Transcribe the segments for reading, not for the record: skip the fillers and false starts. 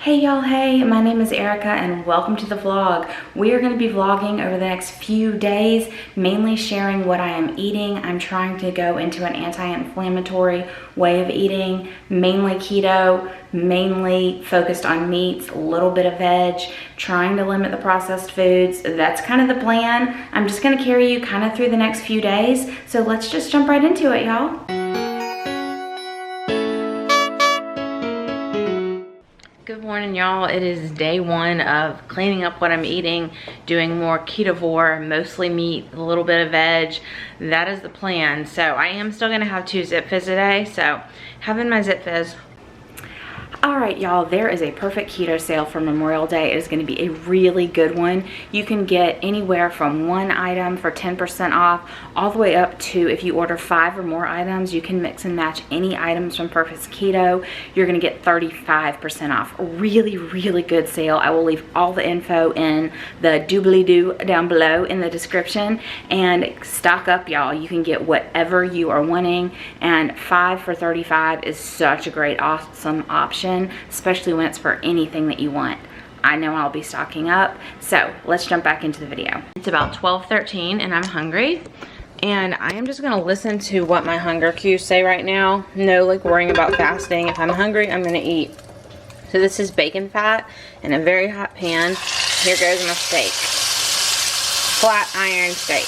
Hey y'all, hey, my name is Erica and welcome to the vlog. We are going to be vlogging over the next few days, mainly sharing what I am eating. I'm trying to go into an anti-inflammatory way of eating, mainly keto, mainly focused on meats, a little bit of veg, trying to limit the processed foods. That's kind of the plan. I'm just going to carry you kind of through the next few days. So let's just jump right into it, y'all. Good morning, y'all. It is day one of cleaning up what I'm eating, doing more Ketovore, mostly meat, a little bit of veg. That is the plan. So I am still gonna have 2 Zip Fizz today. So having my Zip Fizz. All right, y'all, there is a perfect keto sale for Memorial Day. It is going to be a really good one. You can get anywhere from 1 item for 10% off, all the way up to, if you order 5 or more items, you can mix and match any items from Perfect Keto. You're going to get 35% off. Really, really good sale. I will leave all the info in the doobly-doo down below in the description. And stock up, y'all. You can get whatever you are wanting. And 5 for $35 is such a great, awesome option, especially when it's for anything that you want. I know I'll be stocking up, so let's jump back into the video. It's about 12:13 and I'm hungry, and I am just gonna listen to what my hunger cues say right now. No like worrying about fasting. If I'm hungry, I'm gonna eat. So this is bacon fat in a very hot pan. Here goes my steak. Flat iron steak.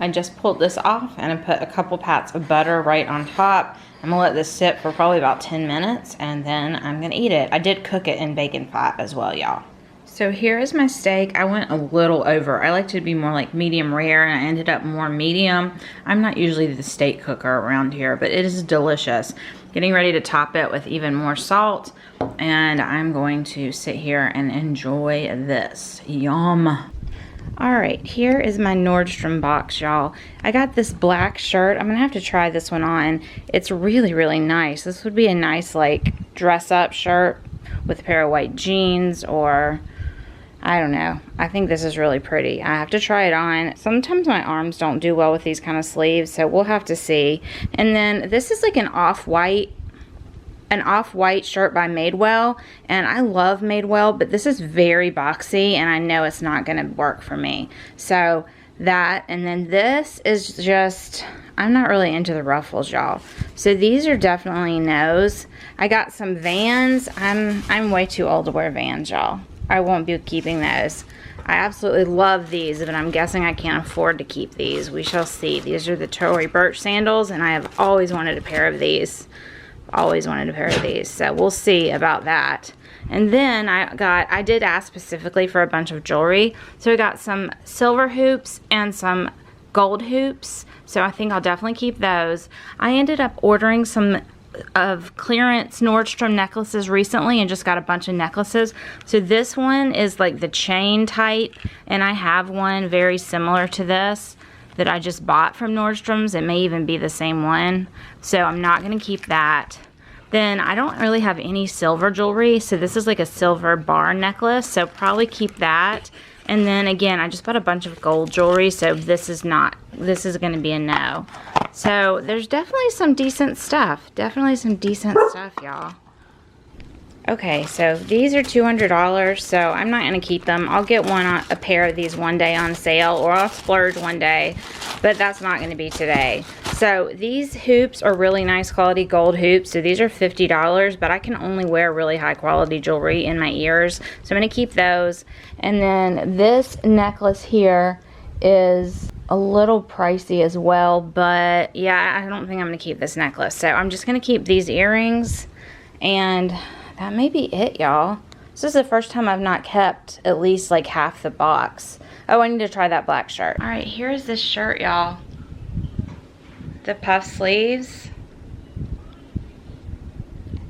I just pulled this off and I put a couple pats of butter right on top. I'm gonna let this sit for probably about 10 minutes and then I'm gonna eat it. I did cook it in bacon fat as well, y'all. So here is my steak. I went a little over. I like to be more like medium rare and I ended up more medium. I'm not usually the steak cooker around here, but it is delicious. Getting ready to top it with even more salt, and I'm going to sit here and enjoy this. Yum. All right, here is my Nordstrom box, y'all. I got this black shirt. I'm gonna have to try this one on. It's really, really nice. This would be a nice like dress up shirt with a pair of white jeans, or I don't know. I think this is really pretty. I have to try it on. Sometimes my arms don't do well with these kind of sleeves, so we'll have to see. And then this is like an off-white shirt by Madewell, and I love Madewell, but this is very boxy and I know it's not gonna work for me. So that, and then this is just, I'm not really into the ruffles, y'all. So these are definitely no's. I got some Vans. I'm way too old to wear Vans, y'all. I won't be keeping those. I absolutely love these, but I'm guessing I can't afford to keep these. We shall see. These are the Tory Burch sandals, and I have always wanted a pair of these. Always wanted a pair of these, so we'll see about that. And then I did ask specifically for a bunch of jewelry, so I got some silver hoops and some gold hoops, so I think I'll definitely keep those. I ended up ordering some of clearance Nordstrom necklaces recently and just got a bunch of necklaces. So this one is like the chain type, and I have one very similar to this that I just bought from Nordstrom's. It may even be the same one, so I'm not gonna keep that. Then I don't really have any silver jewelry, so this is like a silver bar necklace, so probably keep that. And then again, I just bought a bunch of gold jewelry, so this is gonna be a no. So there's definitely some decent stuff. Definitely some decent stuff, y'all. Okay, so these are $200, so I'm not gonna keep them. I'll get a pair of these one day on sale, or I'll splurge one day, but that's not gonna be today. So these hoops are really nice quality gold hoops. So these are $50, but I can only wear really high quality jewelry in my ears, so I'm gonna keep those. And then this necklace here is a little pricey as well, but yeah, I don't think I'm gonna keep this necklace. So I'm just gonna keep these earrings, and that may be it, y'all. This is the first time I've not kept at least like half the box. Oh, I need to try that black shirt. All right, here's this shirt, y'all. The puff sleeves.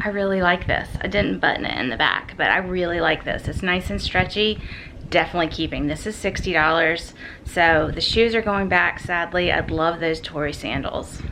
I really like this. I didn't button it in the back, but I really like this. It's nice and stretchy. Definitely keeping. This is $60. So the shoes are going back, sadly. I'd love those Tory sandals,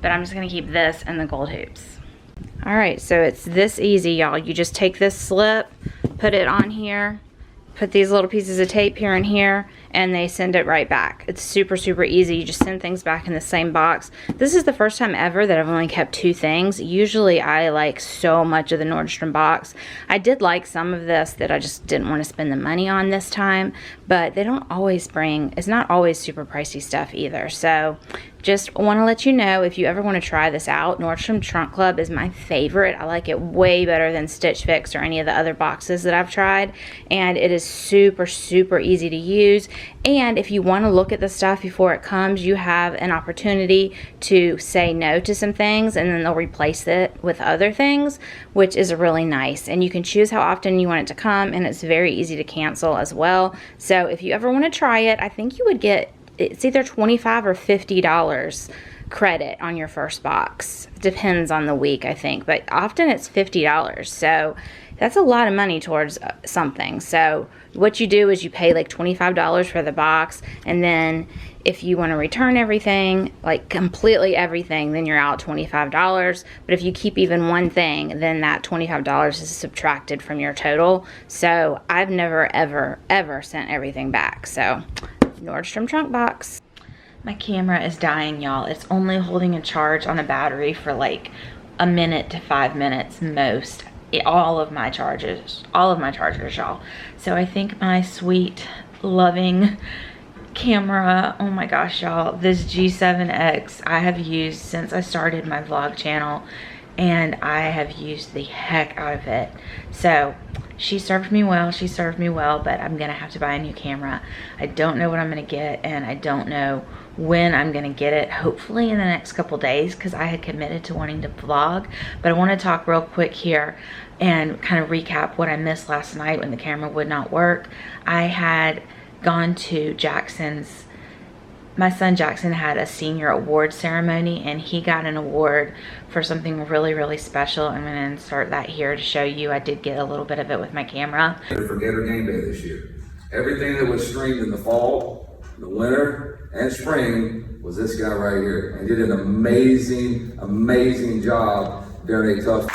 but I'm just gonna keep this and the gold hoops. All right, so it's this easy, y'all. You just take this slip, put it on here, put these little pieces of tape here and here, and they send it right back. It's super, super easy. You just send things back in the same box. This is the first time ever that I've only kept 2 things. Usually I like so much of the Nordstrom box. I did like some of this that I just didn't want to spend the money on this time, but they don't always bring, it's not always super pricey stuff either. So just want to let you know, if you ever want to try this out, Nordstrom Trunk Club is my favorite. I like it way better than Stitch Fix or any of the other boxes that I've tried, and it is super, super easy to use. And if you want to look at the stuff before it comes, you have an opportunity to say no to some things, and then they'll replace it with other things, which is really nice. And you can choose how often you want it to come, and it's very easy to cancel as well. So if you ever want to try it, I think you would get, it's either $25 or $50 credit on your first box. Depends on the week, I think, but often it's $50. So that's a lot of money towards something. So what you do is you pay like $25 for the box, and then if you want to return everything, like completely everything, then you're out $25. But if you keep even one thing, then that $25 is subtracted from your total. So I've never, ever, ever sent everything back. So Nordstrom Trunk box. My camera is dying, y'all. It's only holding a charge on a battery for like a minute to 5 minutes most. All of my chargers, y'all. So I think my sweet, loving camera, oh my gosh, y'all, this G7X I have used since I started my vlog channel, and I have used the heck out of it. So she served me well, but I'm gonna have to buy a new camera. I don't know what I'm gonna get, and I don't know when I'm gonna get it. Hopefully in the next couple days, because I had committed to wanting to vlog. But I want to talk real quick here and kind of recap what I missed last night when the camera would not work. I had gone to Jackson's, my son Jackson had a senior award ceremony, and he got an award for something really, really special. I'm gonna insert that here to show you. I did get a little bit of it with my camera. For Gator Game Day this year. Everything that was streamed in the fall, the winter, and spring was this guy right here. And did an amazing, amazing job during a tough.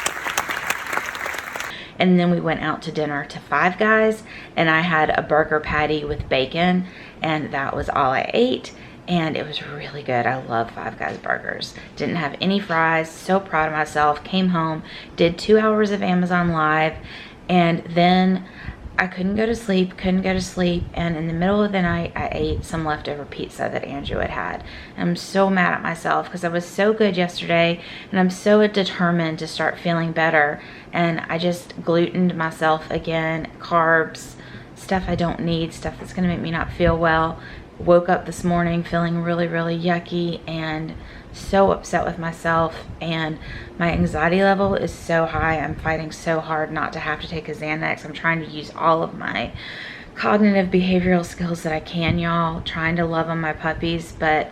And then we went out to dinner to Five Guys, and I had a burger patty with bacon, and that was all I ate. And it was really good. I love Five Guys burgers. Didn't have any fries. So proud of myself. Came home, did 2 hours of Amazon Live, and then I couldn't go to sleep, and in the middle of the night, I ate some leftover pizza that Andrew had. And I'm so mad at myself because I was so good yesterday, and I'm so determined to start feeling better, and I just glutened myself again, carbs, stuff I don't need, stuff that's gonna make me not feel well. Woke up this morning feeling really, really yucky and so upset with myself, and my anxiety level is so high. I'm fighting so hard not to have to take a Xanax. I'm trying to use all of my cognitive behavioral skills that I can, y'all, trying to love on my puppies, but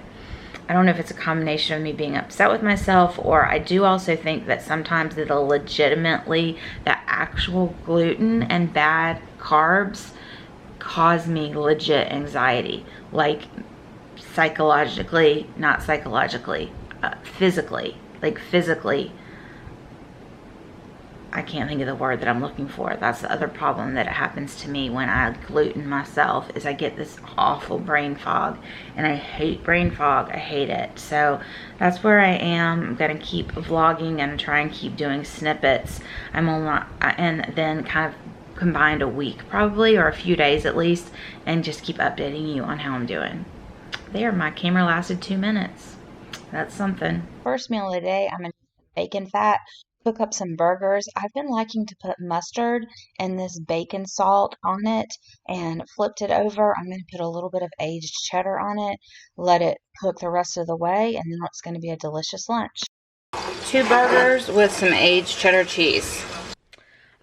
I don't know if it's a combination of me being upset with myself, or I do also think that sometimes the actual gluten and bad carbs cause me legit anxiety, like psychologically, not psychologically, physically, I can't think of the word that I'm looking for. That's the other problem that happens to me when I gluten myself, is I get this awful brain fog, and I hate brain fog. I hate it. So that's where I am. I'm gonna keep vlogging and try and keep doing snippets. I'm on, and then kind of combined a week probably, or a few days at least, and just keep updating you on how I'm doing. There, my camera lasted 2 minutes. That's something. First meal of the day, I'm gonna bacon fat, cook up some burgers. I've been liking to put mustard and this bacon salt on it, and flipped it over. I'm gonna put a little bit of aged cheddar on it, let it cook the rest of the way, and then it's gonna be a delicious lunch. 2 burgers with some aged cheddar cheese.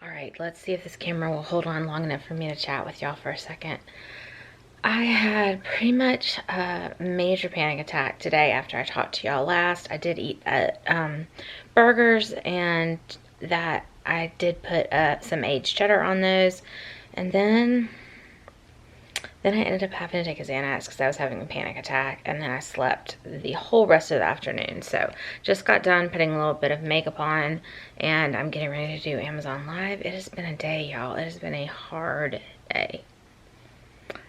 All right, let's see if this camera will hold on long enough for me to chat with y'all for a second. I had pretty much a major panic attack today after I talked to y'all last. I did eat burgers, and that I did put some aged cheddar on those, and then I ended up having to take a Xanax because I was having a panic attack, and then I slept the whole rest of the afternoon. So just got done putting a little bit of makeup on, and I'm getting ready to do Amazon Live. It has been a day, y'all. It has been a hard day.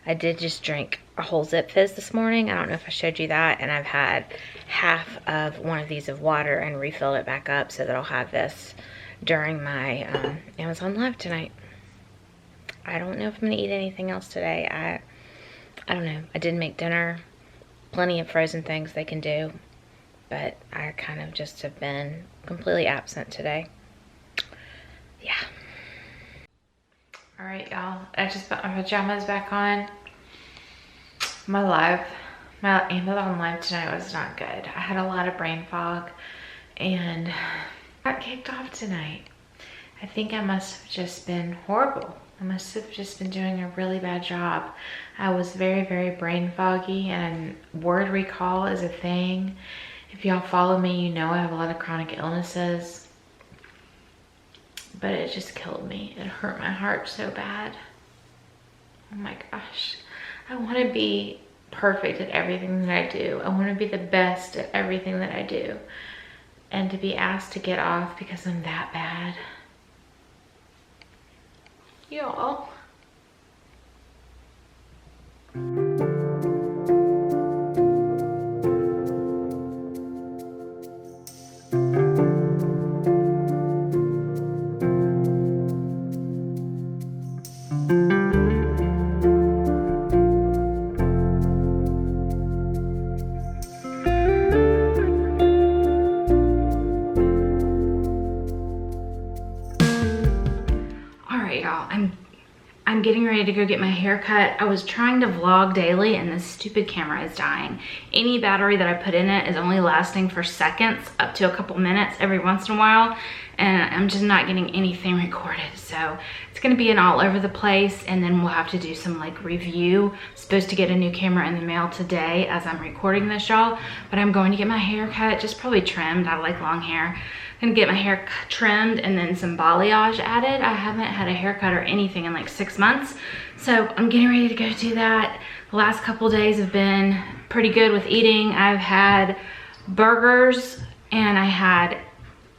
I did just drink a whole Zip Fizz this morning. I don't know if I showed you that. And I've had half of one of these of water and refilled it back up so that I'll have this during my Amazon Live tonight. I don't know if I'm going to eat anything else today. I don't know. I did make dinner. Plenty of frozen things they can do. But I kind of just have been completely absent today. Yeah. Alright, y'all. I just put my pajamas back on. My Amazon Live tonight was not good. I had a lot of brain fog and got kicked off tonight. I think I must have just been horrible. I must have just been doing a really bad job. I was very, very brain foggy, and word recall is a thing. If y'all follow me, you know I have a lot of chronic illnesses. But it just killed me. It hurt my heart so bad. Oh my gosh. I want to be perfect at everything that I do. I want to be the best at everything that I do. And to be asked to get off because I'm that bad. Y'all. I'm getting ready to go get my hair cut. I was trying to vlog daily and this stupid camera is dying. Any battery that I put in it is only lasting for seconds, up to a couple minutes every once in a while, and I'm just not getting anything recorded. So it's gonna be an all over the place, and then we'll have to do some like review. I'm supposed to get a new camera in the mail today as I'm recording this, y'all, but I'm going to get my hair cut, just probably trimmed. I like long hair. I'm gonna get my hair trimmed and then some balayage added. I haven't had a haircut or anything in like 6 months. So I'm getting ready to go do that. The last couple days have been pretty good with eating. I've had burgers and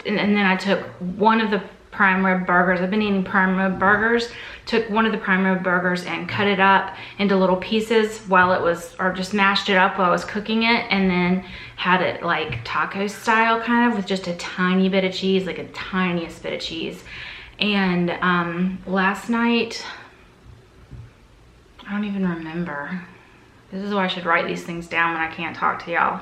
then I took one of the prime rib burgers. I've been eating prime rib burgers. Took one of the prime rib burgers and cut it up into little pieces while it was, or just mashed it up while I was cooking it, and then had it like taco style kind of with just a tiny bit of cheese, like a tiniest bit of cheese. And last night, I don't even remember. This is why I should write these things down when I can't talk to y'all.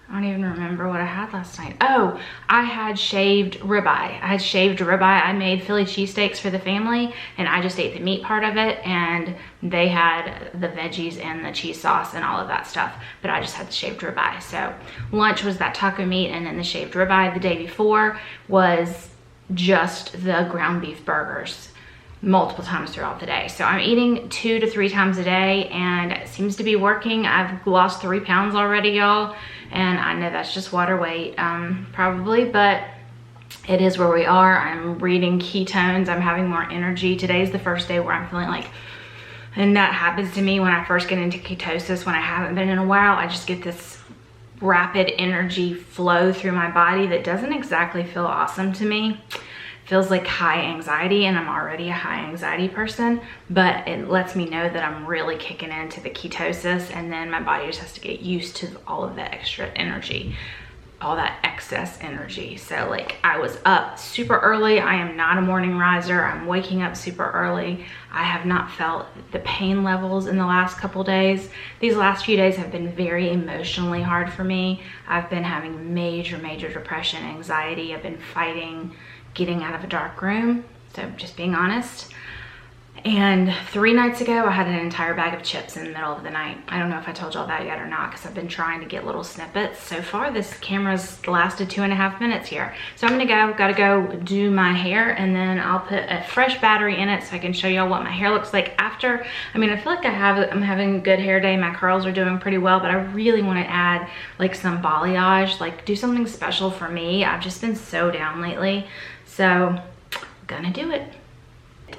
I don't even remember what I had last night. Oh, I had shaved ribeye. I made Philly cheesesteaks for the family, and I just ate the meat part of it, and they had the veggies and the cheese sauce and all of that stuff, but I just had the shaved ribeye. So lunch was that taco meat and then the shaved ribeye. The day before was just the ground beef burgers multiple times throughout the day. So I'm eating 2 to 3 times a day, and it seems to be working. I've lost 3 pounds already, y'all, and I know that's just water weight, probably, but it is where we are. I'm reading ketones. I'm having more energy. Today's the first day where I'm feeling like, and that happens to me when I first get into ketosis, when I haven't been in a while. I just get this rapid energy flow through my body that doesn't exactly feel awesome to me. Feels like high anxiety, and I'm already a high anxiety person, but it lets me know that I'm really kicking into the ketosis, and then my body just has to get used to all of that extra energy, all that excess energy. So like, I was up super early. I am not a morning riser. I'm waking up super early. I have not felt the pain levels in the last couple days. These last few days have been very emotionally hard for me. I've been having major depression, anxiety. I've been fighting getting out of a dark room, so just being honest. And 3 nights ago, I had an entire bag of chips in the middle of the night. I don't know if I told y'all that yet or not, because I've been trying to get little snippets. So far, this camera's lasted 2.5 minutes here. So I'm gotta go do my hair, and then I'll put a fresh battery in it so I can show y'all what my hair looks like after. I mean, I feel like I'm having a good hair day. My curls are doing pretty well, but I really want to add like some balayage, like do something special for me. I've just been so down lately. So I'm gonna do it.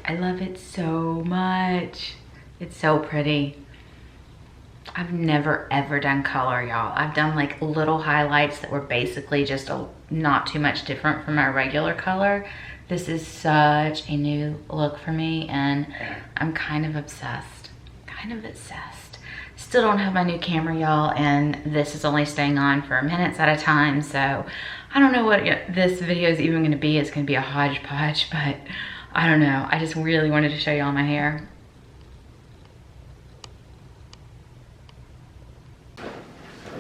I love it so much. It's so pretty. I've never ever done color, y'all. I've done like little highlights that were basically just not too much different from my regular color. This is such a new look for me, and I'm kind of obsessed. kind of obsessed. Still don't have my new camera, y'all, and this is only staying on for minutes at a time, so I don't know what this video is even gonna be. It's gonna be a hodgepodge, but I don't know. I just really wanted to show y'all my hair.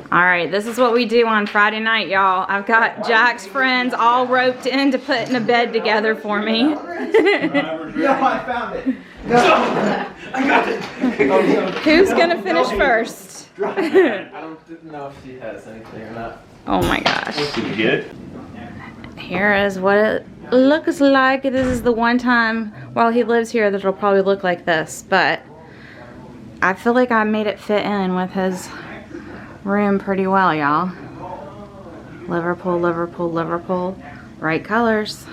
All right, this is what we do on Friday night, y'all. I've got Jack's friends all roped in to putting a bed together for me. No, I found it. No, I got it. Who's gonna finish first? I don't know if she has anything or not. Oh my gosh. Pretty good. Here is what it looks like. This is the one time while he lives here that it'll probably look like this, but I feel like I made it fit in with his room pretty well, y'all. Liverpool, Liverpool, Liverpool. Right colors.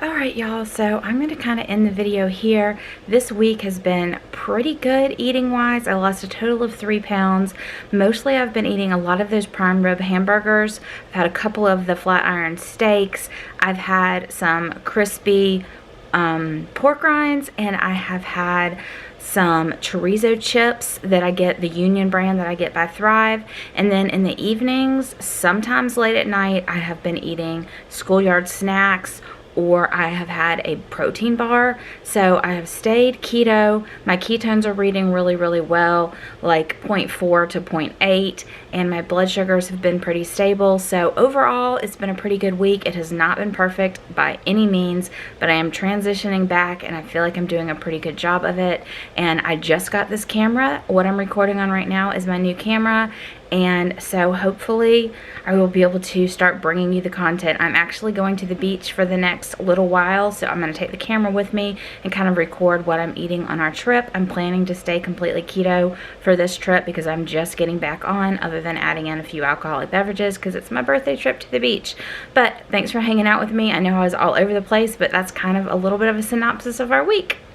Alright, y'all, so I'm going to kind of end the video here. This week has been pretty good eating wise. I lost a total of 3 pounds. Mostly I've been eating a lot of those prime rib hamburgers. I've had a couple of the flat iron steaks. I've had some crispy pork rinds, and I have had some chorizo chips that I get, the Union brand that I get by Thrive. And then in the evenings, sometimes late at night, I have been eating schoolyard snacks, or I have had a protein bar. So I have stayed keto. My ketones are reading really, really well, like 0.4 to 0.8, and my blood sugars have been pretty stable. So overall, it's been a pretty good week. It has not been perfect by any means, but I am transitioning back, and I feel like I'm doing a pretty good job of it. And I just got this camera. What I'm recording on right now is my new camera, and so hopefully I will be able to start bringing you the content. I'm actually going to the beach for the next little while, so I'm going to take the camera with me and kind of record what I'm eating on our trip. I'm planning to stay completely keto for this trip because I'm just getting back on, other than adding in a few alcoholic beverages because it's my birthday trip to the beach. But thanks for hanging out with me. I know I was all over the place, but that's kind of a little bit of a synopsis of our week.